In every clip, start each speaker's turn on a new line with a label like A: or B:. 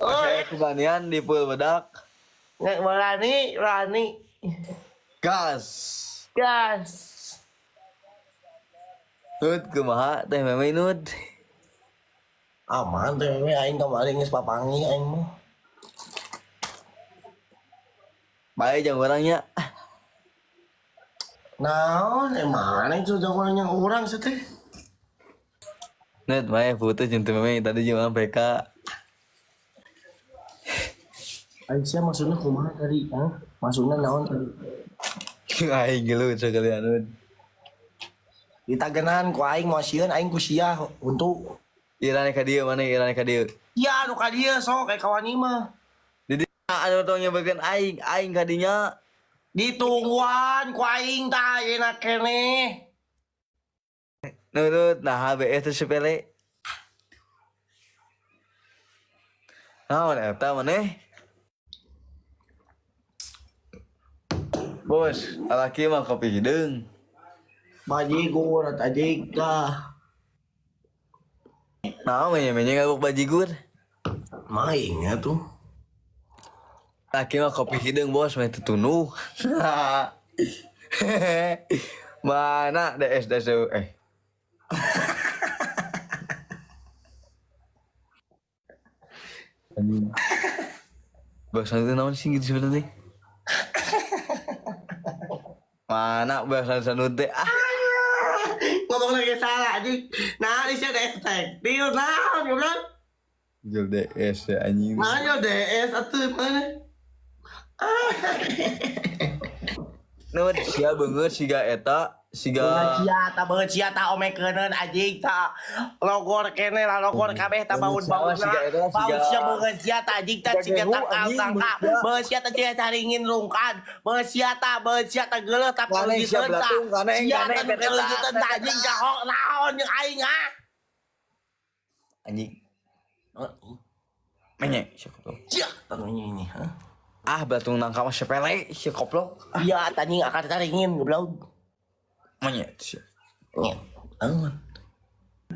A: Pakai kebanian di pul bedak.
B: Nggak berani.
A: Gas.
B: Gas.
A: Nut kumaha teh meme nut.
B: Aman teh we aing kamari geus papangi aing mah.
A: Bae jeung orangnya.
B: Naon emang itu jangan yang orang sih teh.
A: Nut bae putus jeung teh meme tadi jeung PK.
B: Aisyah maksudnya kumaha tadi? Maksudnya naon tadi?
A: Aing gelut sekalian nut.
B: Ditagenan ku aing mau sieun aing ku sia untuk
A: Irane ka dieu mana irane ka dieu.
B: iya anu ka dieu sok kayak kawan ieu mah.
A: Jadi anu tong nyebekeun aing ka dinya.
B: Ditungguan ku aing tah enak keneh.
A: Nut nah HBS teh sepele. Naon eta maneh? Bos, alaki mah kopi hideung.
B: Bajigur tajik tah.
A: Naon menye ngaguk bajigur?
B: Maing ya tuh.
A: Laki mah kopi hideung bos mah tutunuh. Mana DS anjing. Bahasa itu naon sih gitu sebenarnya? Mana bahasa sanut teh
B: Ngomong lagi salah anjing. Nah, ini ada detektif. Nah, gimana?
A: jual DS ya anjing.
B: Nah, yo DS atuh mana?
A: Nut sia beungeut siga eta siga
B: Beungeut sia tah omekeuneun anjing tah. Logor keneh lah logor kabeh tah baun-baunna. Baun sia beungeut sia tah anjing tah siga tangkal. Beungeut sia tah cia caringin rungkan. Beungeut sia tah geuleuh tah peuleuteun tah. Sia tah peuleuteun tah anjing jahok naon jeung aing
A: anjing. Menye sia goblok.
B: Cia tah ini.
A: Batung nangka mah sepele sia goblok.
B: Iya tah anjing akan caringin goblok.
A: Menye sia.
B: Nya. Naon?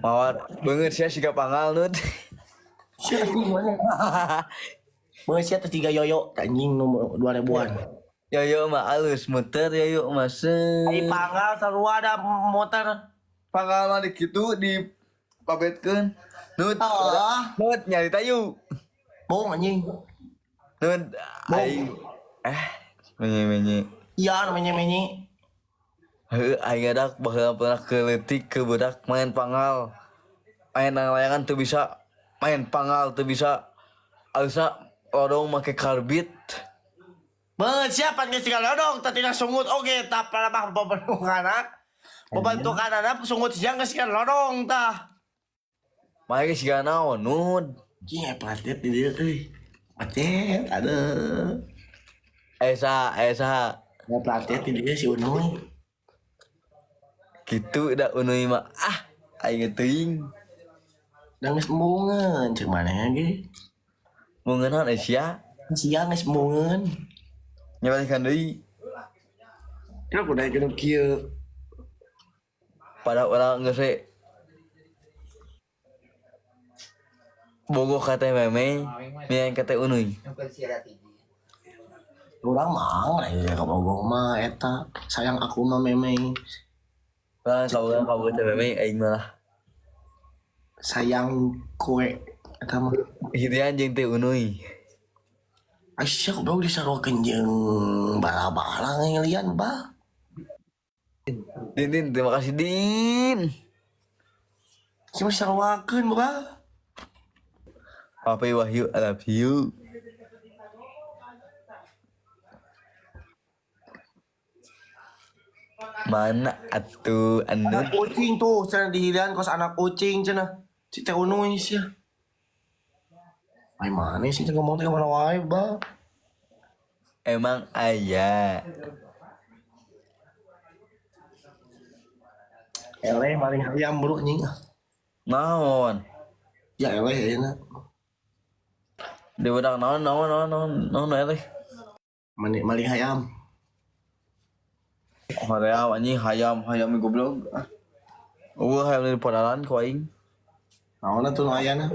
A: Mawar beungeut sia siga pangal nut.
B: Sia anjing mana? Beungeut sia teh 3 yoyo anjing nomor 2000-an.
A: Yoyo mah alus muter yoyo mah
B: Ai pangal sarua ada motor.
A: pangal mah dikitu di pabetkeun. Nut. Nut nyari tayu.
B: Bong anjing.
A: Nut aing menye.
B: Iya menye.
A: Heuh aing ngadak baheula pernah keleutik ke budak main pangal. Main nang layangan teu bisa, main pangal teu bisa. Alusna odong make karbit.
B: Beungeut sia pan geus lodong teh tina sungut oge tah palabah Pembantukanana sungut sia geus lodong tah.
A: Mae geus siga naon nut.
B: Cie platet di dieu euy. Platet aduh.
A: Esa
B: Ya platet di dieu si Unuy.
A: kitu da unuy mah aing teuing.
B: Da geus mungeun ceuk maneh ge.
A: Mungeun naon sia?
B: Sia geus mungeun.
A: Nyabalikan deui.
B: Kira kudu kieu kieu.
A: Pada orang geus we bogoh ka teh meme, mian ka teh unuy.
B: Urang mah ya kabogoh mah eta sayang aku mah meme.
A: Lah kau teh meme aing mah
B: Sayang kue eta mah.
A: hirian jeung teh unuy.
B: Aisyah goblok disarokeun jeung bala-bala ngelian bah.
A: Din terima kasih Din.
B: Cuma disarokeun bah.
A: Papa Wahyu I love you. Mana atuh anu
B: Anak kucing tuh cenah dihirian kos anak kucing cenah. Si teh unuy sia. Ai mana sih ngomong teh mana wae bah.
A: emang aya.
B: Eleh maling hayam bro anjing.
A: Naon?
B: Ya eleh enak.
A: Di budak naon eleh.
B: Maling hayam.
A: Hoream anjing hayam goblok. Hayam di padalan ku aing.
B: Naonna tuh ayana?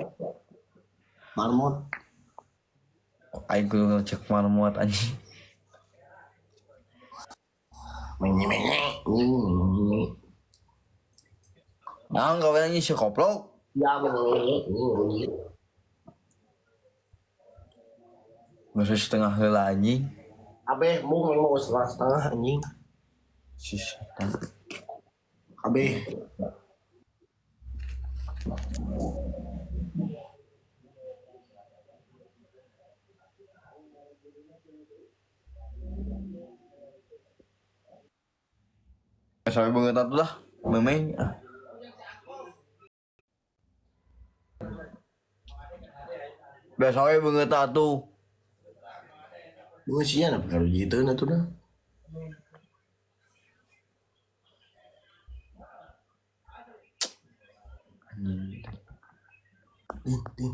B: Marmut.
A: Aing kudu ngecek mana muat anjing.
B: Menye.
A: Nah, kau nanya si koplok.
B: Ya menye.
A: Masa setengah heula anjing.
B: Abeh mau setengah anjing.
A: Si setan.
B: Abeh.
A: Sampai banget atuh lah. Memeng. Biasa we banget atuh.
B: Bukan apa kalau gitu na tuh dah.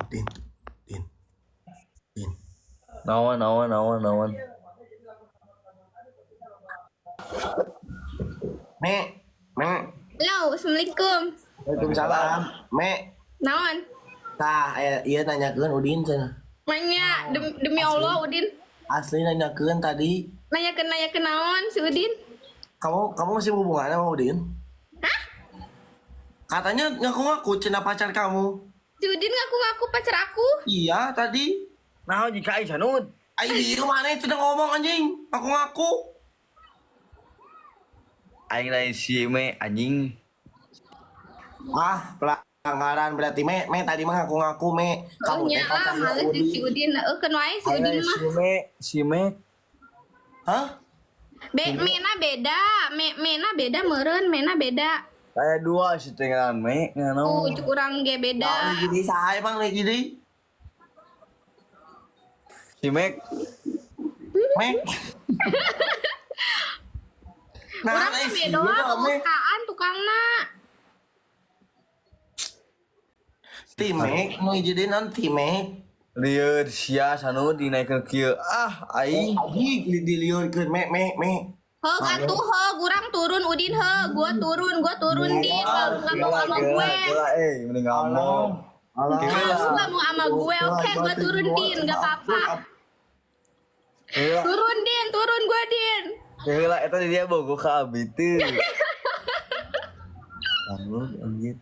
B: Din.
A: Nawan.
B: Me.
C: Halo, Assalamualaikum.
B: Waalaikumsalam. Me.
C: Naon?
B: Tah, iya nanyakeun Udin cenah.
C: Nanya demi Allah Udin.
B: Asli nanyakeun tadi.
C: Nanya ke naon si Udin?
B: Kamu masih hubungan sama Udin?
C: Hah?
B: Katanya ngaku-ngaku cenah pacar kamu.
C: Si Udin ngaku-ngaku pacar aku.
B: Iya tadi.
A: Nah, jika Aisyah nud.
B: Ayo dia kemana cenah ngomong anjing. Ngaku-ngaku.
A: Aing lain si me anjing.
B: Ah, pelanggaran berarti me tadi mah ngaku-ngaku me.
C: Oh nya lah, males di si Udin. Keun wae si Udin mah.
A: Si me.
B: Hah?
C: Mena beda. Mena beda meureun, mena beda.
A: Kayak dua si tengan me ngano.
C: Cuk urang ge beda.
B: Nah, jadi saha emang nih jadi?
A: Si Mek.
B: Mek.
C: Urang mah beda pembukaan tukangna.
B: Timek, nu jadi nanti Mek.
A: Lieur sia sanu dinaikeun kieu. Aing.
B: Aji diliurkeun Mek.
C: Heug atuh heug urang turun Udin heug. Gua turun Din. Enggak mau sama gue.
A: Mending ngomong.
C: Lu gak mau sama gue, oke gue turun Din, gak apa-apa. Turun Din, turun gue Din.
A: Heula eta dia bogo ka abi teu. Lalu anjir.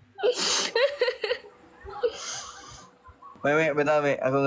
A: Me, bentar me, aku